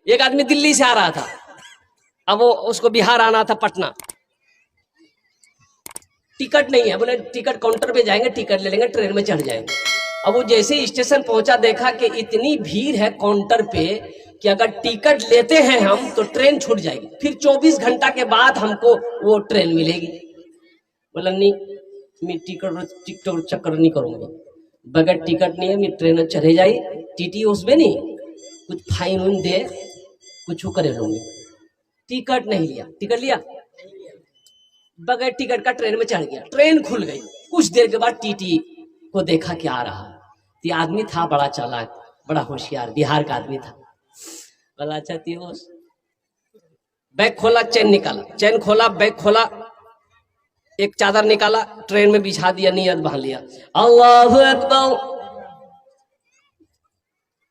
एक आदमी दिल्ली से आ रहा था, अब वो उसको बिहार आना था, पटना। टिकट नहीं है, बोले टिकट काउंटर पे जाएंगे, टिकट ले लेंगे, ट्रेन में चढ़ जाएंगे। अब वो जैसे ही स्टेशन पहुंचा, देखा कि इतनी भीड़ है काउंटर पे कि अगर टिकट लेते हैं हम तो ट्रेन छूट जाएगी, फिर 24 घंटा के बाद हमको वो ट्रेन मिलेगी। बोला नहीं, मैं टिकट चक्कर नहीं करूंगा, बगैर टिकट नहीं है, मैं ट्रेन चले जाई, टीटी उसमें नहीं कुछ फाइन उन दे, कुछ करे लूंगी। टिकट नहीं लिया, टिकट लिया, बगैर टिकट का ट्रेन में चढ़ गया, ट्रेन खुल गई। कुछ देर के बाद टीटी को देखा कि आ रहा, ये आदमी था बड़ा चालाक, बड़ा होशियार, बिहार का आदमी था। बोला अच्छा तीहोश, बैग खोला, चैन निकाला, चैन खोला, बैग खोला, एक चादर निकाला, ट्रेन में बिछा दिया, नियत बांध लिया, अल्लाहु अकबर।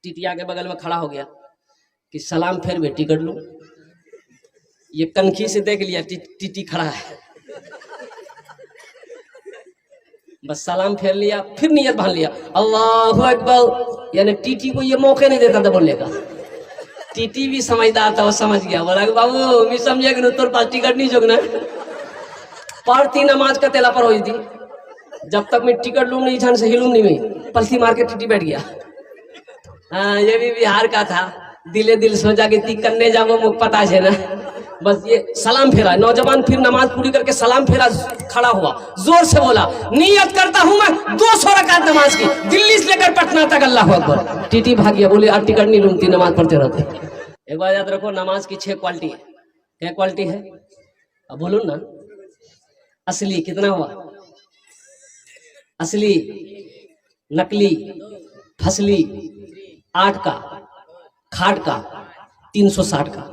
टीटी के बगल में खड़ा हो गया कि सलाम फेर बे, टिकट लूं। ये कनखी से देख लिया टीटी खड़ा है, बस सलाम फेर लिया, फिर नियत बांध लिया, अल्लाहु अकबर। यानी टीटी को ये मौके नहीं देता था बोलने का। टीटी भी समझदार था, वो समझ गया, बोला बाबू मैं समझे कि तोर पास टिकट नहीं जोगना, पढ़ती नमाज का तेला पर हुई थी, जब तक मैं टिकट लूं नहीं, छन से हिलूं नहीं, मैं पलथी मार के टीटी बैठ गया। हाँ, ये भी बिहार का था, दिले दिल सोचा कि ती करने जाओ मुझे पता है ना, बस ये सलाम फेरा। नौजवान फिर नमाज पूरी करके सलाम फेरा, खड़ा हुआ, जोर से बोला, नियत करता हूं मैं 200 रकात नमाज की, दिल्ली से लेकर पटना तक, अल्लाह अकबर। टीटी भाग गया, बोले यार टिकट नहीं लूंगी, नमाज पढ़ते रहते। एक बार याद रखो, नमाज की 6 क्वालिटी है। क्या क्वालिटी है? अब बोलो ना। असली कितना हुआ? असली, नकली, फसली 8 का, खाट का 360 का,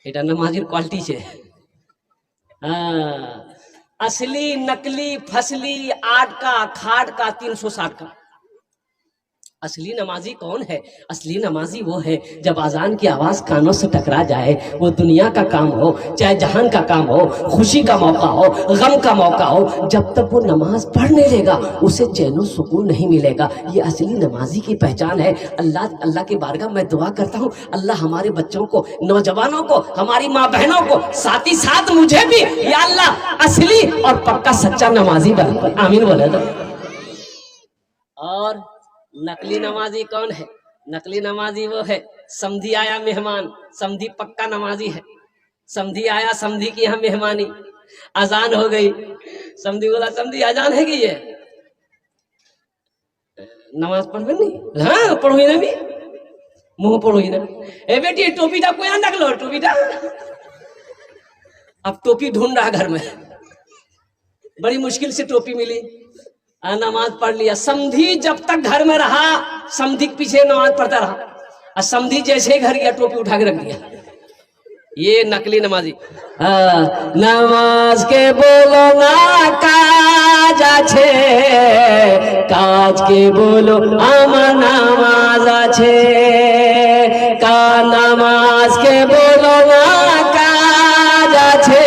এটা नमाजेर क्वालिटी छे। असली, नकली, फसली 8 का, खाट का 360 का। असली नमाजी कौन है? असली नमाजी वो है जब अजान की आवाज कानों से टकरा जाए, वो दुनिया का काम हो चाहे जहान का काम हो, खुशी का मौका हो गम का मौका हो, जब तक वो नमाज पढ़ नहीं लेगा उसे चैनो सुकून नहीं मिलेगा। ये असली नमाजी की पहचान है। अल्लाह की बारगाह में दुआ करता हूँ, अल्लाह हमारे बच्चों को, नौजवानों को, हमारी माँ बहनों को, साथ ही साथ मुझे भी, या अल्लाह असली और पक्का सच्चा नमाजी बना। आमीन बोले तो। और नकली नमाजी कौन है? नकली नमाजी वो है, समधी आया मेहमान, समधी पक्का नमाजी है। समधी आया, समधी की यहाँ मेहमानी, अजान हो गई, समधी बोला समधी अजान है कि ये नमाज पढ़ नहीं? हाँ पढ़ो ही ना, भी मुंह पढ़ो ही ना। ए बेटी टोपीटा को यहाँ रख लो, टोपीटा। अब टोपी ढूंढ रहा घर में, बड़ी मुश्किल से टोपी मिली, नमाज पढ़ लिया। समधी जब तक घर में रहा, समधी के पीछे नमाज पढ़ता रहा, और समधी जैसे ही घर गया टोपी उठा के रख दिया। ये नकली नमाजी। नमाज के बोलो ना काज आछे, काज के बोलो आमा नामाज आछे, का नमाज के बोलो ना काज आछे,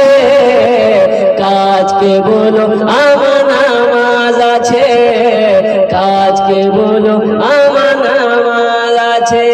काज के बोलो आमा नामाज आछे, काज के बोलो आमा नामाज आछे।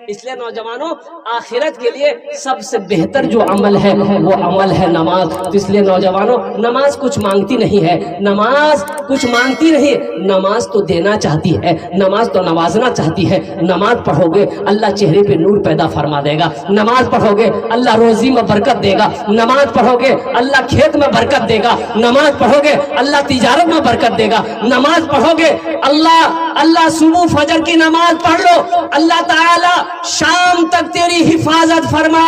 इसलिए नौजवानों, आखिरत के लिए सबसे बेहतर जो अमल है वो अमल है नमाज। तो इसलिए नौजवानों, नमाज कुछ मांगती नहीं है, नमाज कुछ मांगती नहीं, नमाज तो देना चाहती है, नमाज तो नवाजना चाहती है। नमाज पढ़ोगे अल्लाह चेहरे पे नूर पैदा फरमा देगा, नमाज पढ़ोगे अल्लाह रोजी में बरकत देगा, नमाज पढ़ोगे अल्लाह खेत में बरकत देगा, नमाज पढ़ोगे अल्लाह तिजारत में बरकत देगा, नमाज पढ़ोगे अल्लाह सुबह फजर की नमाज पढ़ लो, अल्लाह ताला शाम तक तेरी हिफाजत फरमा।